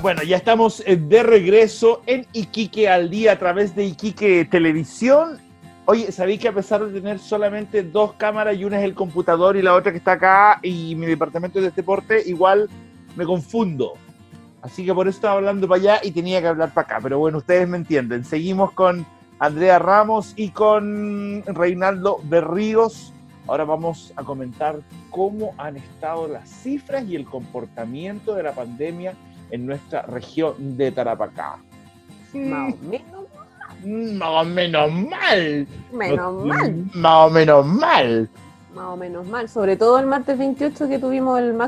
Bueno, ya estamos de regreso en Iquique al día a través de Iquique Televisión. Oye, ¿sabéis que a pesar de tener solamente 2 cámaras y una es el computador y la otra que está acá y mi departamento es de este porte, igual me confundo? Así que por eso estaba hablando para allá y tenía que hablar para acá. Pero bueno, ustedes me entienden. Seguimos con Andrea Ramos y con Reinaldo Berríos. Ahora vamos a comentar cómo han estado las cifras y el comportamiento de la pandemia en nuestra región de Tarapacá. Más o menos. Más o menos mal. Menos mal. Más o menos mal. Más o menos mal. Sobre todo el martes 28 que tuvimos el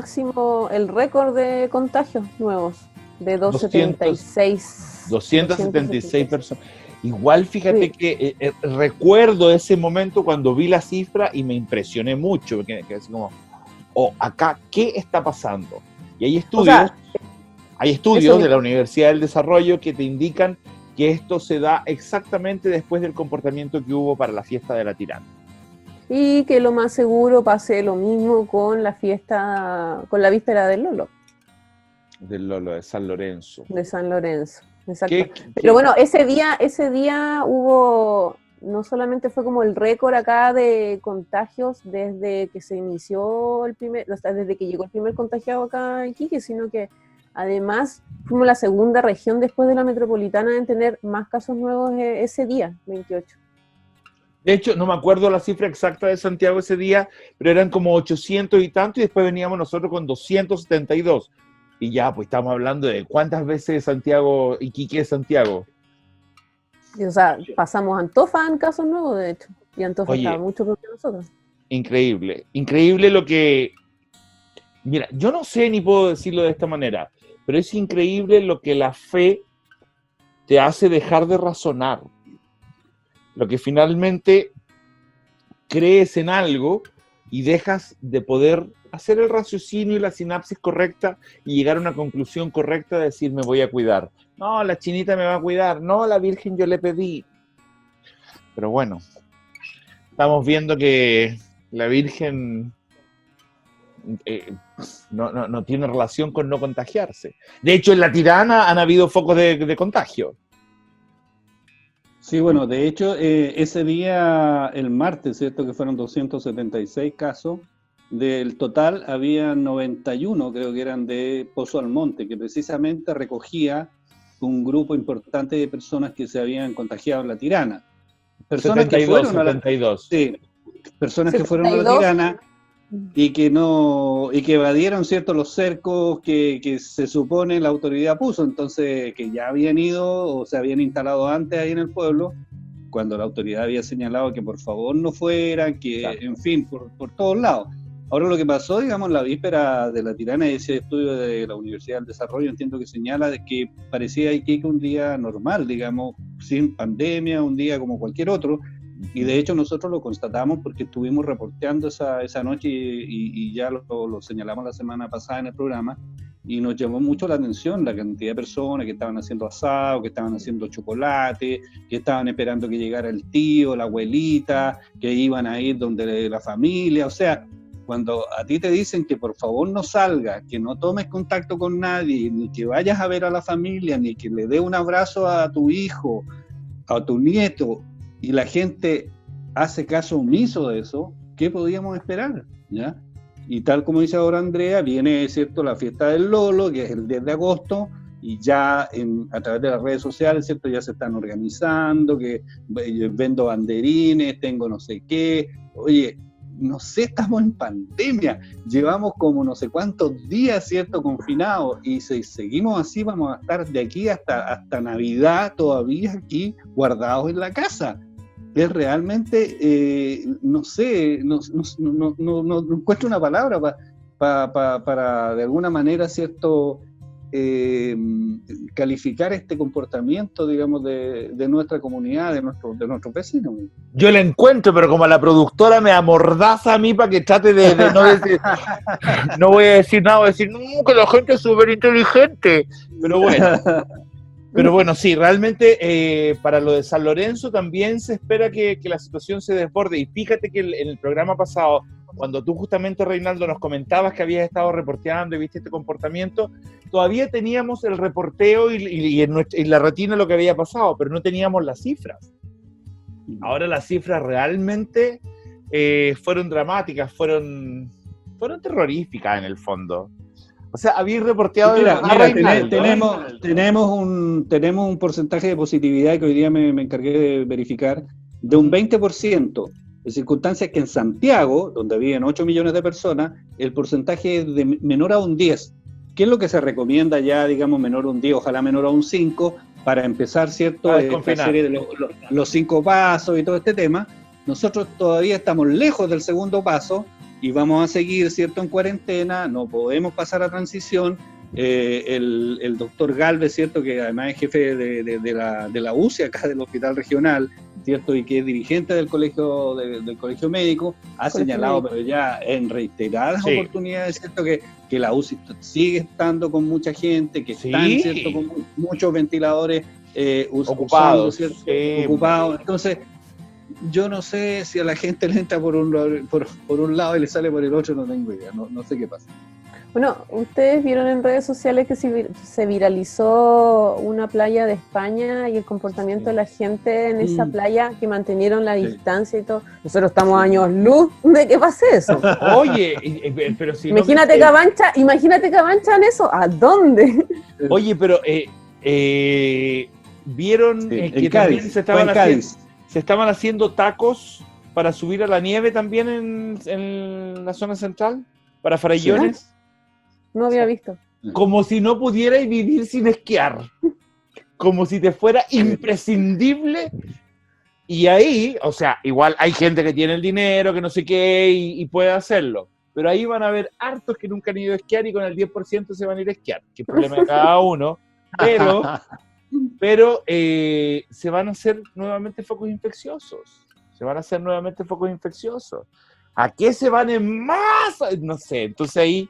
récord de contagios nuevos de 276 personas. Igual fíjate que recuerdo ese momento cuando vi la cifra y me impresioné mucho, porque así como, acá, ¿qué está pasando? Y hay estudios de la Universidad del Desarrollo que te indican que esto se da exactamente después del comportamiento que hubo para la fiesta de la Tirana. Y que lo más seguro pase lo mismo con la fiesta, con la víspera del Lolo. Del Lolo, de San Lorenzo. De San Lorenzo, exacto. Pero bueno, ese día hubo, no solamente fue como el récord acá de contagios desde que se inició desde que llegó el primer contagiado acá en Iquique, sino que además fuimos la segunda región después de la metropolitana en tener más casos nuevos ese día, 28. De hecho, no me acuerdo la cifra exacta de Santiago ese día, pero eran como 800 y tanto, y después veníamos nosotros con 272. Y ya, pues estamos hablando de cuántas veces Santiago, Iquique es Santiago. O sea, pasamos a Antofa en casos nuevos, de hecho. Y Antofa estaba mucho peor que nosotros. Increíble. Increíble lo que... Mira, yo no sé ni puedo decirlo de esta manera, pero es increíble lo que la fe te hace dejar de razonar. Lo que finalmente crees en algo y dejas de poder hacer el raciocinio y la sinapsis correcta y llegar a una conclusión correcta de decir me voy a cuidar. No, la chinita me va a cuidar. No, la Virgen yo le pedí. Pero bueno, estamos viendo que la Virgen no tiene relación con no contagiarse. De hecho, en la Tirana han habido focos de contagio. Sí, bueno, de hecho, ese día, el martes, ¿cierto? Que fueron 276 casos. Del total había 91, creo que eran de Pozo Almonte, que precisamente recogía un grupo importante de personas que se habían contagiado en la Tirana. Personas 72, que fueron 72. Sí, personas 72. Que fueron a la Tirana y que evadieron, ¿cierto?, los cercos que se supone la autoridad puso, entonces que ya habían ido o se habían instalado antes ahí en el pueblo, cuando la autoridad había señalado que por favor no fueran, que claro. En fin, por todos lados. Ahora lo que pasó, digamos, la víspera de la Tirana, ese estudio de la Universidad del Desarrollo, entiendo que señala de que parecía Iquique un día normal, digamos, sin pandemia, un día como cualquier otro, y de hecho nosotros lo constatamos porque estuvimos reporteando esa noche y ya lo señalamos la semana pasada en el programa, y nos llamó mucho la atención la cantidad de personas que estaban haciendo asado, que estaban haciendo chocolate, que estaban esperando que llegara el tío, la abuelita, que iban a ir donde la familia, o sea, cuando a ti te dicen que por favor no salgas, que no tomes contacto con nadie, ni que vayas a ver a la familia, ni que le dé un abrazo a tu hijo, a tu nieto, y la gente hace caso omiso de eso, ¿qué podíamos esperar? ¿Ya? Y tal como dice ahora Andrea, viene, ¿cierto?, la fiesta del Lolo, que es el 10 de agosto, y ya a través de las redes sociales, ¿cierto?, ya se están organizando, que vendo banderines, tengo no sé qué. Oye, no sé, estamos en pandemia, llevamos como no sé cuántos días, ¿cierto?, confinados, y si seguimos así vamos a estar de aquí hasta Navidad todavía aquí guardados en la casa. Es realmente, no sé, no encuentro una palabra para de alguna manera, ¿cierto?, calificar este comportamiento, digamos, de nuestra comunidad, de nuestros vecinos. Yo la encuentro, pero como la productora me amordaza a mí para que trate de no decir, no voy a decir nada, voy a decir, no, que la gente es súper inteligente. Pero bueno, sí, realmente para lo de San Lorenzo también se espera que la situación se desborde. Y fíjate que en el programa pasado cuando tú justamente, Reinaldo, nos comentabas que habías estado reporteando y viste este comportamiento, todavía teníamos el reporteo y la retina lo que había pasado, pero no teníamos las cifras. Ahora las cifras realmente fueron dramáticas, fueron terroríficas en el fondo. O sea, habéis reporteado... Tenemos un porcentaje de positividad que hoy día me encargué de verificar, de un 20%, en circunstancias que en Santiago, donde viven 8 millones de personas, el porcentaje es de menor a un 10. ¿Qué es lo que se recomienda ya, digamos, menor a un 10, ojalá menor a un 5, para empezar, ¿cierto?, esta serie de los 5 pasos y todo este tema? Nosotros todavía estamos lejos del segundo paso y vamos a seguir, ¿cierto?, en cuarentena, no podemos pasar a transición. El doctor Galvez, ¿cierto?, que además es jefe de la UCI acá del Hospital Regional, ¿cierto?, y que es dirigente del colegio médico, ha señalado, pero ya en reiteradas oportunidades, ¿cierto?, que la UCI sigue estando con mucha gente, que están, ¿cierto?, con muchos ventiladores ocupados, ¿cierto?, ocupados. Entonces, yo no sé si a la gente le entra por un lado y le sale por el otro, no tengo idea, no sé qué pasa. Bueno, ustedes vieron en redes sociales que se viralizó una playa de España y el comportamiento de la gente en esa playa, que mantenieron la distancia y todo. Nosotros estamos a años luz de que pase eso. Oye, pero si imagínate Cabancha en eso, ¿a dónde? Oye, pero vieron que también se estaban haciendo tacos para subir a la nieve también en la zona central, para farallones. ¿Sí? No había visto. Como si no pudierais vivir sin esquiar. Como si te fuera imprescindible. Y ahí, o sea, igual hay gente que tiene el dinero, que no sé qué, y puede hacerlo. Pero ahí van a haber hartos que nunca han ido a esquiar y con el 10% se van a ir a esquiar. Que problema de cada uno. Pero se van a hacer nuevamente focos infecciosos. ¿A qué se van en masa? No sé, entonces ahí...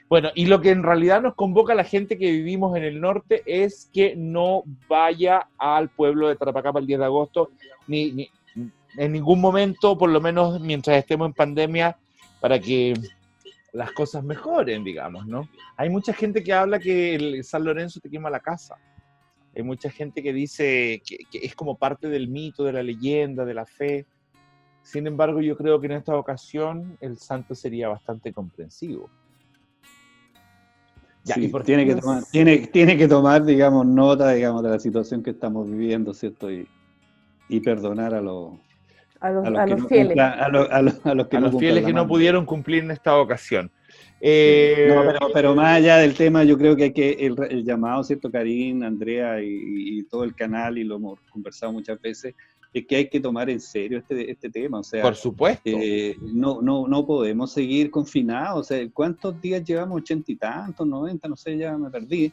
Bueno, y lo que en realidad nos convoca a la gente que vivimos en el norte es que no vaya al pueblo de Tarapacá el 10 de agosto, ni en ningún momento, por lo menos mientras estemos en pandemia, para que las cosas mejoren, digamos, ¿no? Hay mucha gente que habla que el San Lorenzo te quema la casa. Hay mucha gente que dice que es como parte del mito, de la leyenda, de la fe. Sin embargo, yo creo que en esta ocasión el santo sería bastante comprensivo. Ya, sí, tiene que tomar, digamos, nota, digamos, de la situación que estamos viviendo, ¿cierto? Y perdonar a los fieles. A los fieles que no pudieron cumplir en esta ocasión. Pero más allá del tema, yo creo que hay que el llamado, ¿cierto? Karin, Andrea y todo el canal, y lo hemos conversado muchas veces, es que hay que tomar en serio este tema, o sea, por supuesto. No podemos seguir confinados, o sea, ¿cuántos días llevamos? 80 y tantos, 90, no sé, ya me perdí,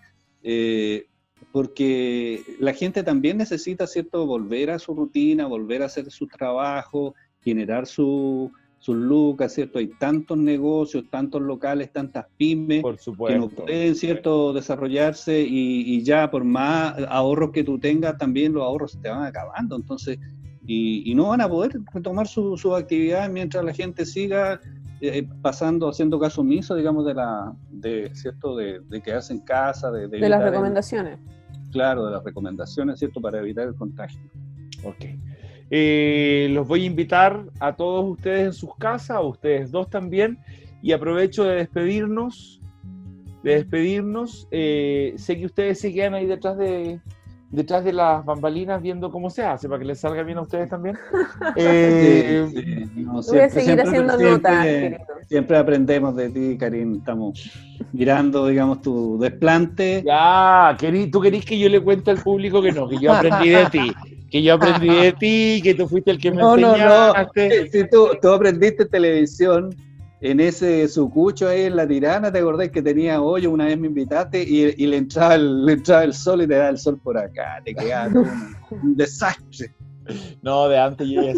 porque la gente también necesita, ¿cierto?, volver a su rutina, volver a hacer su trabajo, generar sus lucas, ¿cierto? Hay tantos negocios, tantos locales, tantas pymes que no pueden, ¿cierto?, desarrollarse, y ya por más ahorros que tú tengas, también los ahorros se te van acabando, entonces, y no van a poder retomar sus actividades mientras la gente siga haciendo caso omiso, digamos, ¿cierto?, de quedarse en casa, de las recomendaciones. Claro, de las recomendaciones, ¿cierto?, para evitar el contagio. Ok. Los voy a invitar a todos ustedes en sus casas, a ustedes dos también, y aprovecho de despedirnos. Sé que ustedes se quedan ahí detrás de las bambalinas viendo cómo se hace, para que les salga bien a ustedes también. Voy a seguir haciendo notas. Siempre aprendemos de ti, Karin, estamos mirando, digamos, tu desplante. Ya, tú querís que yo le cuente al público que no, que yo aprendí de ti. Que tú fuiste el que me enseñaste. Si tú aprendiste televisión en ese sucucho ahí en La Tirana, ¿te acordás que tenía hoyo? Una vez me invitaste y le entraba el sol y te da el sol por acá, te quedaba un desastre. No, de antes yo ya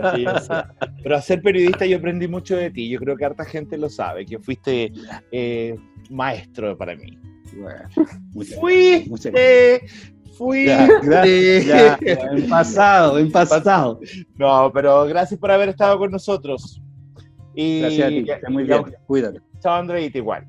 hacía. Pero a ser periodista yo aprendí mucho de ti, yo creo que harta gente lo sabe, que fuiste maestro para mí. Bueno, Fui. Ya, en pasado. No, pero gracias por haber estado con nosotros. Y, gracias a ti, está muy bien, cuídate. Chao, Andreita, igual.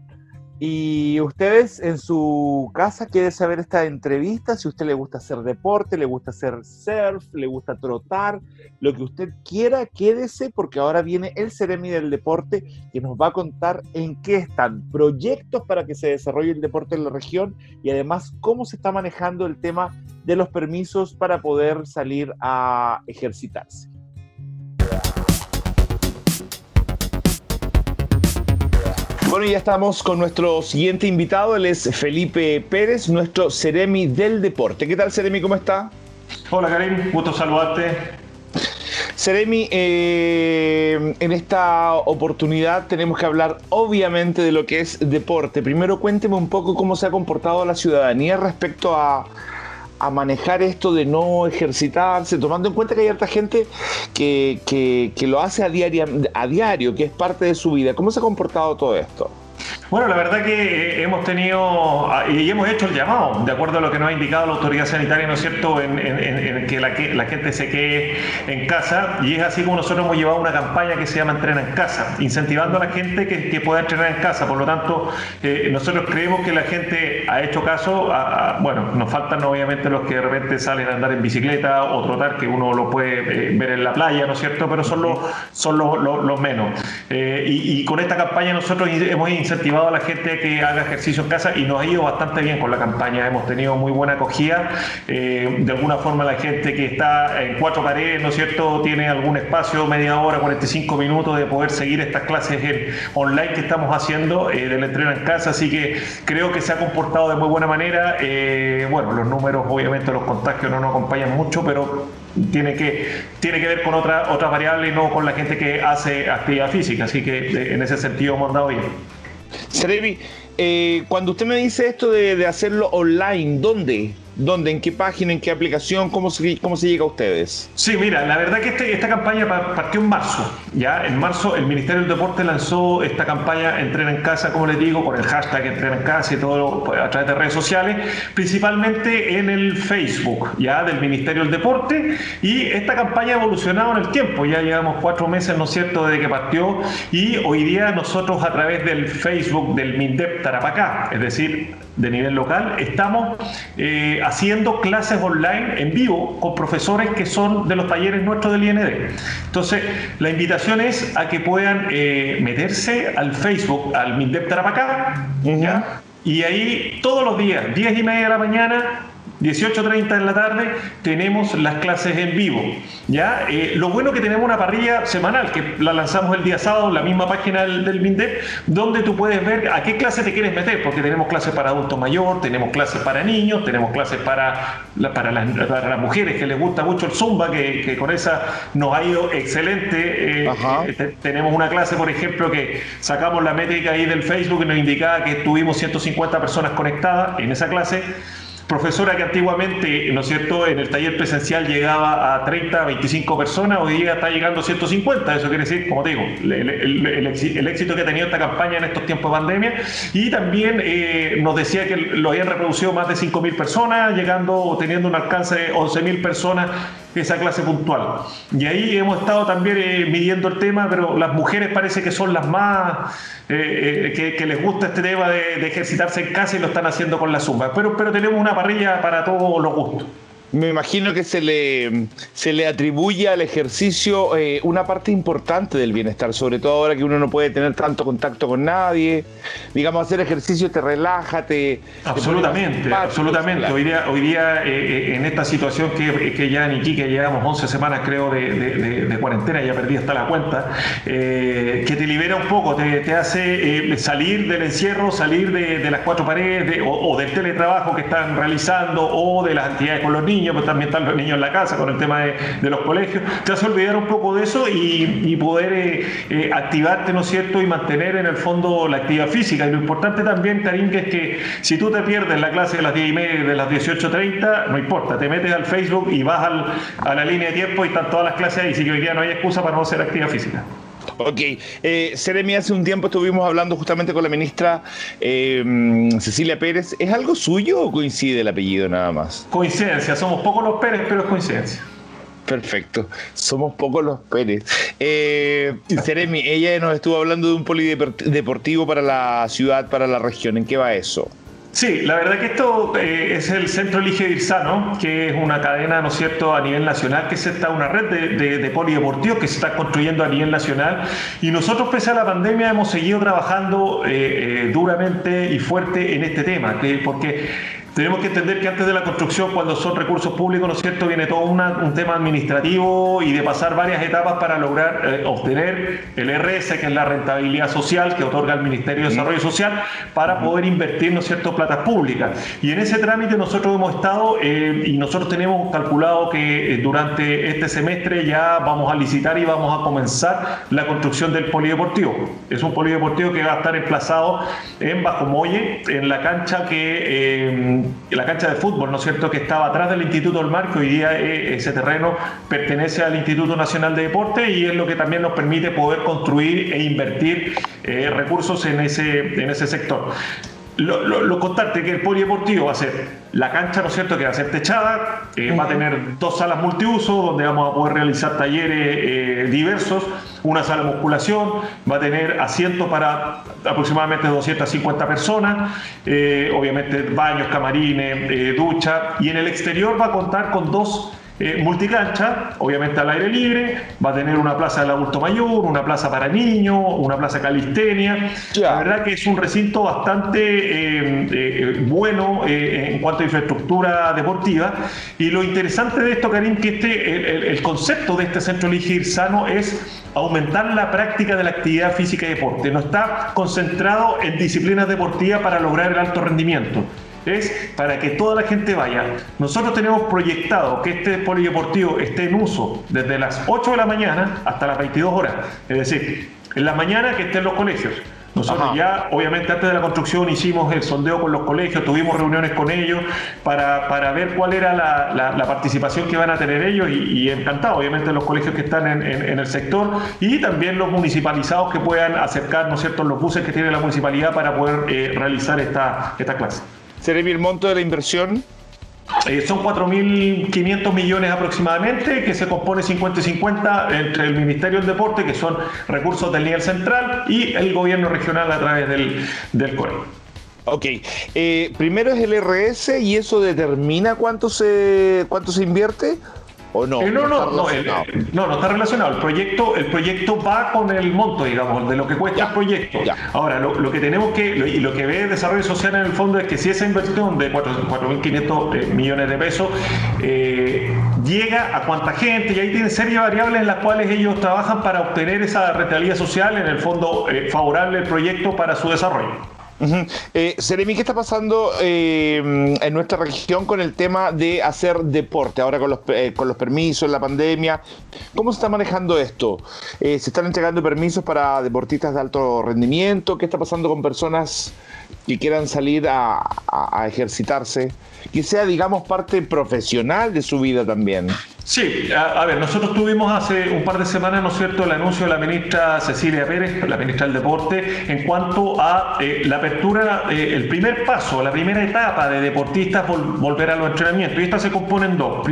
Y ustedes en su casa quieren saber esta entrevista, si a usted le gusta hacer deporte, le gusta hacer surf, le gusta trotar, lo que usted quiera, quédese porque ahora viene el Ceremi del Deporte que nos va a contar en qué están proyectos para que se desarrolle el deporte en la región y además cómo se está manejando el tema de los permisos para poder salir a ejercitarse. Bueno, ya estamos con nuestro siguiente invitado, él es Felipe Pérez, nuestro Ceremi del Deporte. ¿Qué tal, Ceremi? ¿Cómo está? Hola, Karim, gusto saludarte. Ceremi, en esta oportunidad tenemos que hablar obviamente de lo que es deporte. Primero cuénteme un poco cómo se ha comportado la ciudadanía respecto a manejar esto de no ejercitarse, tomando en cuenta que hay harta gente que lo hace a diario, que es parte de su vida. ¿Cómo se ha comportado todo esto? Bueno, la verdad que hemos tenido y hemos hecho el llamado, de acuerdo a lo que nos ha indicado la autoridad sanitaria, ¿no es cierto?, en que la gente se quede en casa, y es así como nosotros hemos llevado una campaña que se llama Entrena en Casa, incentivando a la gente que pueda entrenar en casa. Por lo tanto, nosotros creemos que la gente ha hecho caso. Bueno, nos faltan obviamente los que de repente salen a andar en bicicleta o trotar, que uno lo puede ver en la playa, ¿no es cierto?, pero son los menos. Y con esta campaña nosotros hemos incentivado a la gente a que haga ejercicio en casa y nos ha ido bastante bien con la campaña. Hemos tenido muy buena acogida. De alguna forma la gente que está en cuatro paredes, ¿no es cierto?, tiene algún espacio, media hora, 45 minutos de poder seguir estas clases online que estamos haciendo del entreno en casa, así que creo que se ha comportado de muy buena manera. Bueno, los números, obviamente los contagios no nos acompañan mucho, pero tiene que ver con otras variables, no con la gente que hace actividad física, así que en ese sentido hemos andado bien. Ceremi, cuando usted me dice esto de hacerlo online, ¿dónde? ¿En qué página, en qué aplicación? ¿Cómo se llega a ustedes? Sí, mira, la verdad que esta campaña partió en marzo. Ya en marzo el Ministerio del Deporte lanzó esta campaña Entrena en Casa, como les digo, con el hashtag Entrena en Casa y todo a través de redes sociales, principalmente en el Facebook ya del Ministerio del Deporte, y esta campaña ha evolucionado en el tiempo. Ya llevamos 4 meses, ¿no es cierto?, desde que partió, y hoy día nosotros a través del Facebook del MINDEP Tarapacá, es decir, de nivel local, estamos haciendo clases online en vivo con profesores que son de los talleres nuestros del IND. Entonces, la invitación es a que puedan meterse al Facebook, al MINDEP Tarapacá, ¿ya? Y ahí todos los días, 10:30 de la mañana, 18:30 en la tarde, tenemos las clases en vivo. ¿Ya? Lo bueno que tenemos una parrilla semanal, que la lanzamos el día sábado en la misma página del MINDEP, donde tú puedes ver a qué clase te quieres meter, porque tenemos clases para adulto mayor, tenemos clases para niños, tenemos clases para las mujeres que les gusta mucho el Zumba, que con esa nos ha ido excelente. Tenemos una clase, por ejemplo, que sacamos la métrica ahí del Facebook y nos indicaba que tuvimos 150 personas conectadas en esa clase. Profesora que antiguamente, ¿no es cierto?, en el taller presencial llegaba a 30, 25 personas, hoy día está llegando a 150. Eso quiere decir, como te digo, el éxito que ha tenido esta campaña en estos tiempos de pandemia. Y también nos decía que lo habían reproducido más de 5.000 personas, teniendo un alcance de 11.000 personas esa clase puntual. Y ahí hemos estado también midiendo el tema, pero las mujeres parece que son las más que les gusta este tema de ejercitarse en casa, y lo están haciendo con la Zumba. Pero tenemos una parrilla para todos los gustos. Me imagino que se le atribuye al ejercicio una parte importante del bienestar, sobre todo ahora que uno no puede tener tanto contacto con nadie. Digamos, hacer ejercicio te relaja, absolutamente. Claro. Hoy día en esta situación que ya en Iquique llevamos 11 semanas, creo, de cuarentena, ya perdí hasta la cuenta, que te libera un poco, te hace salir del encierro, salir de las cuatro paredes, o del teletrabajo que están realizando, o de las actividades con los niños, pues también están los niños en la casa con el tema de los colegios. Te hace olvidar un poco de eso y poder activarte, ¿no es cierto?, y mantener en el fondo la actividad física. Y lo importante también, Karim, que es que si tú te pierdes la clase de las 10:30, de las 18:30, no importa, te metes al Facebook y vas a la línea de tiempo y están todas las clases ahí, así que hoy día no hay excusa para no hacer actividad física. Ok, Ceremi, hace un tiempo estuvimos hablando justamente con la ministra Cecilia Pérez. ¿Es algo suyo o coincide el apellido nada más? Coincidencia, somos pocos los Pérez, pero es coincidencia. Perfecto. Somos pocos los Pérez. Seremi, ella nos estuvo hablando de un polideportivo para la ciudad, para la región. ¿En qué va eso? Sí, la verdad que esto es el Centro Elige Dirsano, que es una cadena, ¿no es cierto?, a nivel nacional, que está una red de polideportivos que se está construyendo a nivel nacional. Y nosotros, pese a la pandemia, hemos seguido trabajando duramente y fuerte en este tema, porque tenemos que entender que antes de la construcción, cuando son recursos públicos, ¿no es cierto?, viene todo un tema administrativo y de pasar varias etapas para lograr obtener el RS, que es la rentabilidad social que otorga el Ministerio de Desarrollo Social, para poder invertir, ¿no es cierto?, platas públicas. Y en ese trámite nosotros hemos estado y nosotros tenemos calculado que durante este semestre ya vamos a licitar y vamos a comenzar la construcción del polideportivo. Es un polideportivo que va a estar emplazado en Bajo Molle, en la cancha la cancha de fútbol, ¿no es cierto?, que estaba atrás del Instituto del Mar, que hoy día ese terreno pertenece al Instituto Nacional de Deporte y es lo que también nos permite poder construir e invertir recursos en ese sector. Lo contarte que el polideportivo va a ser la cancha, ¿no es cierto?, que va a ser techada, va a tener 2 salas multiuso donde vamos a poder realizar talleres diversos, una sala de musculación, va a tener asientos para aproximadamente 250 personas, obviamente baños, camarines, ducha, y en el exterior va a contar con 2 multicancha, obviamente al aire libre, va a tener una plaza del adulto mayor, una plaza para niños, una plaza calistenia. La verdad que es un recinto bastante bueno en cuanto a infraestructura deportiva, y lo interesante de esto, Karim, que el concepto de este Centro Elige Dirsano es aumentar la práctica de la actividad física y deporte. No está concentrado en disciplinas deportivas para lograr el alto rendimiento. Es para que toda la gente vaya. Nosotros tenemos proyectado que este polideportivo esté en uso desde las 8 de la mañana hasta las 22 horas. Es decir, en la mañana que estén los colegios. Nosotros ya, obviamente, antes de la construcción hicimos el sondeo con los colegios, tuvimos reuniones con ellos para ver cuál era la participación que van a tener ellos y encantado, obviamente, los colegios que están en el sector y también los municipalizados que puedan acercar, ¿no es cierto?, los buses que tiene la municipalidad para poder realizar esta clase. Seremi, el monto de la inversión. Son 4.500 millones aproximadamente, que se compone 50 y 50 entre el Ministerio del Deporte, que son recursos del nivel central, y el gobierno regional a través del COE. Ok, primero es el RS y eso determina cuánto se invierte. ¿O no? No está relacionado. El proyecto va con el monto, digamos, de lo que cuesta el proyecto. Ahora, lo que tenemos y lo que ve Desarrollo Social en el fondo es que si esa inversión de 4.500 millones de pesos llega a cuánta gente, y ahí tienen serie de variables en las cuales ellos trabajan para obtener esa rentabilidad social, en el fondo favorable al proyecto para su desarrollo. Seremi, ¿qué está pasando en nuestra región con el tema de hacer deporte? Ahora con los permisos, la pandemia, ¿cómo se está manejando esto? ¿Se están entregando permisos para deportistas de alto rendimiento? ¿Qué está pasando con personas que quieran salir a ejercitarse? Que sea, digamos, parte profesional de su vida también. Sí, a ver, nosotros tuvimos hace un par de semanas, ¿no es cierto?, el anuncio de la ministra Cecilia Pérez, la ministra del Deporte, en cuanto a la apertura, el primer paso, la primera etapa de deportistas volver a los entrenamientos. Y esta se compone en 2.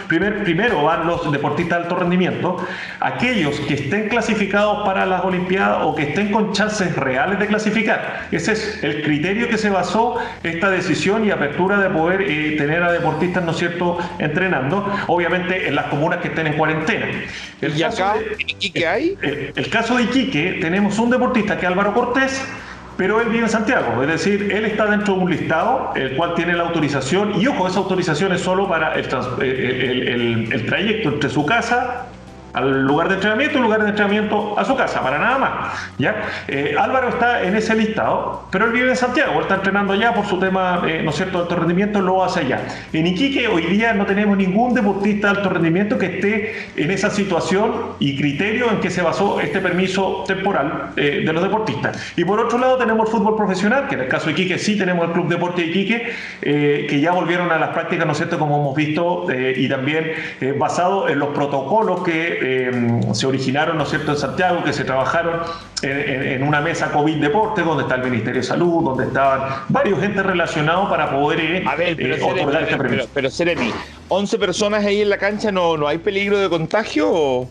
Primero van los deportistas de alto rendimiento, aquellos que estén clasificados para las Olimpiadas o que estén con chances reales de clasificar. Ese es el criterio que se basó esta decisión y apertura de poder tener a deportistas, ¿no es cierto?, entrenando. Obviamente en las comunas que estén en cuarentena. ¿Y acá en Iquique hay? El caso de Iquique, tenemos un deportista que es Álvaro Cortés, pero él vive en Santiago, es decir, él está dentro de un listado, el cual tiene la autorización, y ojo, esa autorización es solo para el trayecto entre su casa al lugar de entrenamiento a su casa, para nada más, ¿ya? Álvaro está en ese listado, pero él vive en Santiago, él está entrenando allá por su tema, ¿no es cierto?, de alto rendimiento, lo hace allá. En Iquique hoy día no tenemos ningún deportista de alto rendimiento que esté en esa situación y criterio en que se basó este permiso temporal de los deportistas. Y por otro lado tenemos el fútbol profesional, que en el caso de Iquique sí tenemos el Club Deporte de Iquique, que ya volvieron a las prácticas, ¿no es cierto?, como hemos visto, y también basado en los protocolos que se originaron, ¿no es cierto?, en Santiago, que se trabajaron en una mesa COVID Deportes, donde está el Ministerio de Salud, donde estaban varios gente relacionados para poder otorgar este permiso. Pero Seremi, 11 personas ahí en la cancha, ¿no hay peligro de contagio?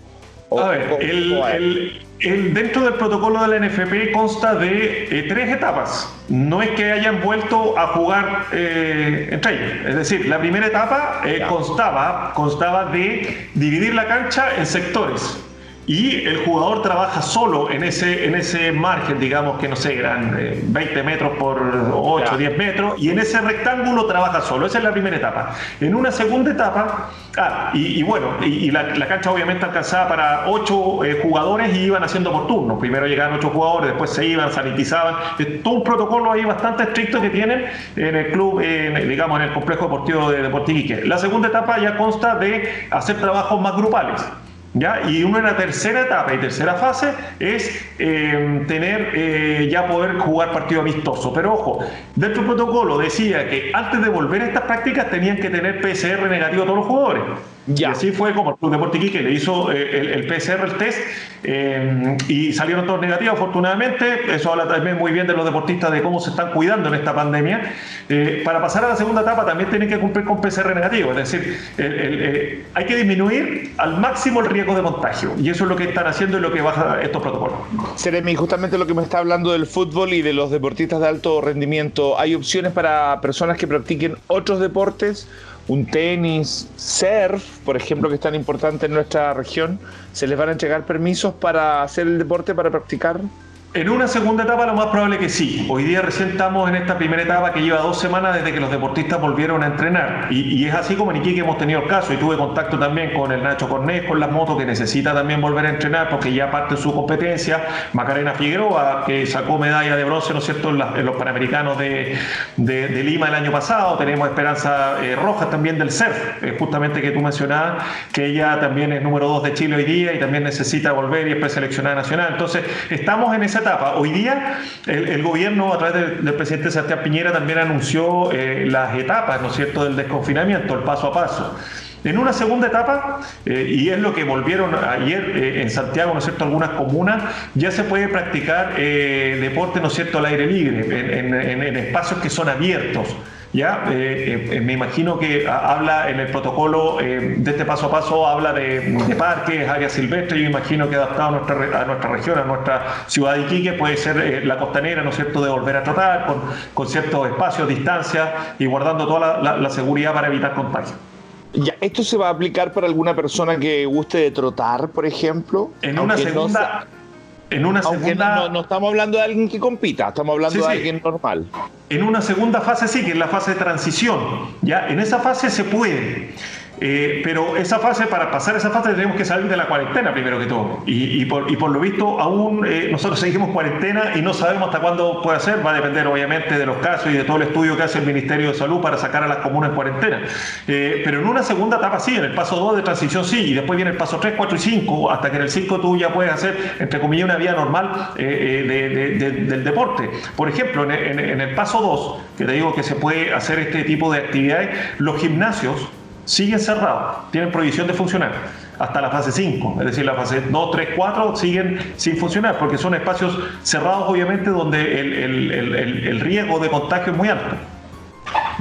A ver, dentro del protocolo de la NFP consta de 3 etapas. No es que hayan vuelto a jugar entre ellos. Es decir, la primera etapa constaba de dividir la cancha en sectores. Y el jugador trabaja solo en ese margen, digamos que no sé, eran 20 metros por 8, 10 metros, y en ese rectángulo trabaja solo. Esa es la primera etapa. En una segunda etapa, la cancha obviamente alcanzaba para 8 jugadores y iban haciendo por turnos. Primero llegaban 8 jugadores, después se iban, sanitizaban. Es todo un protocolo ahí bastante estricto que tienen en el club, digamos, en el complejo deportivo de Deportes Iquique. La segunda etapa ya consta de hacer trabajos más grupales. ¿Ya? Y una tercera etapa y tercera fase es ya poder jugar partido amistoso. Pero ojo, dentro del protocolo decía que antes de volver a estas prácticas tenían que tener PCR negativo a todos los jugadores. Ya. Y así fue como el Club Deportes Iquique le hizo el PCR, el test, y salieron todos negativos, afortunadamente. Eso habla también muy bien de los deportistas, de cómo se están cuidando en esta pandemia. Para pasar a la segunda etapa también tienen que cumplir con PCR negativo, es decir, hay que disminuir al máximo el riesgo de contagio, y eso es lo que están haciendo y lo que baja estos protocolos. Seremi, justamente lo que me está hablando del fútbol y de los deportistas de alto rendimiento, ¿hay opciones para personas que practiquen otros deportes? Un tenis, surf, por ejemplo, que es tan importante en nuestra región, ¿se les van a entregar permisos para hacer el deporte, para practicar? En una segunda etapa lo más probable que sí. Hoy día recién estamos en esta primera etapa que lleva 2 semanas desde que los deportistas volvieron a entrenar. Y es así como en Iquique hemos tenido el caso, y tuve contacto también con el Nacho Cornés, con las motos, que necesita también volver a entrenar porque ya parte de su competencia. Macarena Figueroa, que sacó medalla de bronce, ¿no es cierto?, en los Panamericanos de Lima el año pasado. Tenemos Esperanza Rojas también del surf, justamente que tú mencionabas, que ella también es número 2 de Chile hoy día y también necesita volver y es preseleccionada nacional. Entonces, estamos en esa etapa. Hoy día el gobierno, a través del presidente Sebastián Piñera, también anunció las etapas, ¿no es cierto?, del desconfinamiento, el paso a paso. En una segunda etapa, y es lo que volvieron ayer en Santiago, ¿no es cierto?, algunas comunas, ya se puede practicar deporte, ¿no es cierto?, al aire libre, en espacios que son abiertos. Ya, me imagino que habla en el protocolo de este paso a paso, habla de parques, áreas silvestres. Yo imagino que adaptado a nuestra región, a nuestra ciudad de Iquique, puede ser la costanera, ¿no es cierto?, de volver a trotar con ciertos espacios, distancias y guardando toda la seguridad para evitar contagio. Ya, ¿esto se va a aplicar para alguna persona que guste de trotar, por ejemplo? Aunque no estamos hablando de alguien que compita, estamos hablando de alguien normal. En una segunda fase sí, que es la fase de transición. ¿Ya? En esa fase se puede. Pero esa fase, para pasar esa fase tenemos que salir de la cuarentena primero que todo, y por lo visto aún nosotros seguimos cuarentena y no sabemos hasta cuándo puede ser. Va a depender obviamente de los casos y de todo el estudio que hace el Ministerio de Salud para sacar a las comunas en cuarentena, pero en una segunda etapa sí, en el paso 2 de transición sí, y después viene el paso 3, 4 y 5, hasta que en el 5 tú ya puedes hacer, entre comillas, una vida normal del deporte. Por ejemplo, en el paso 2, que te digo que se puede hacer este tipo de actividades, los gimnasios siguen cerrados, tienen prohibición de funcionar hasta la fase 5, es decir, la fase 2, 3, 4 siguen sin funcionar porque son espacios cerrados, obviamente, donde el riesgo de contagio es muy alto.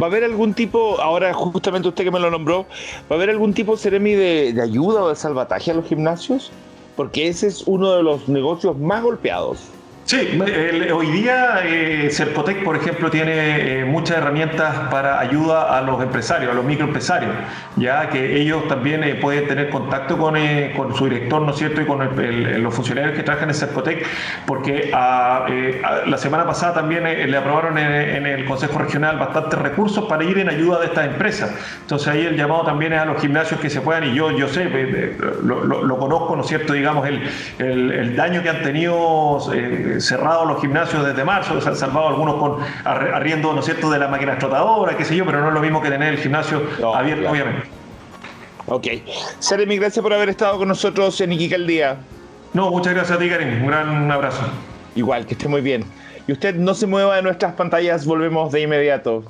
¿Va a haber algún tipo, ahora justamente usted que me lo nombró, va a haber algún tipo, Seremi, de ayuda o de salvataje a los gimnasios? Porque ese es uno de los negocios más golpeados. Sí, hoy día Cercotec, por ejemplo, tiene muchas herramientas para ayuda a los empresarios, a los microempresarios, ya que ellos también pueden tener contacto con su director, ¿no es cierto?, y con los funcionarios que trabajan en Cercotec, porque la semana pasada también le aprobaron en el Consejo Regional bastantes recursos para ir en ayuda de estas empresas. Entonces ahí el llamado también es a los gimnasios que se puedan, y yo sé, lo conozco, ¿no es cierto?, digamos, el daño que han tenido cerrados los gimnasios desde marzo, se han salvado algunos con arriendo, ¿no es cierto?, de la máquina explotadora, qué sé yo, pero no es lo mismo que tener el gimnasio abierto, claro, obviamente. Ok. Seremi, gracias por haber estado con nosotros en Iquique al Día. No, muchas gracias a ti, Karim. Un gran abrazo. Igual, que esté muy bien. Y usted no se mueva de nuestras pantallas, volvemos de inmediato.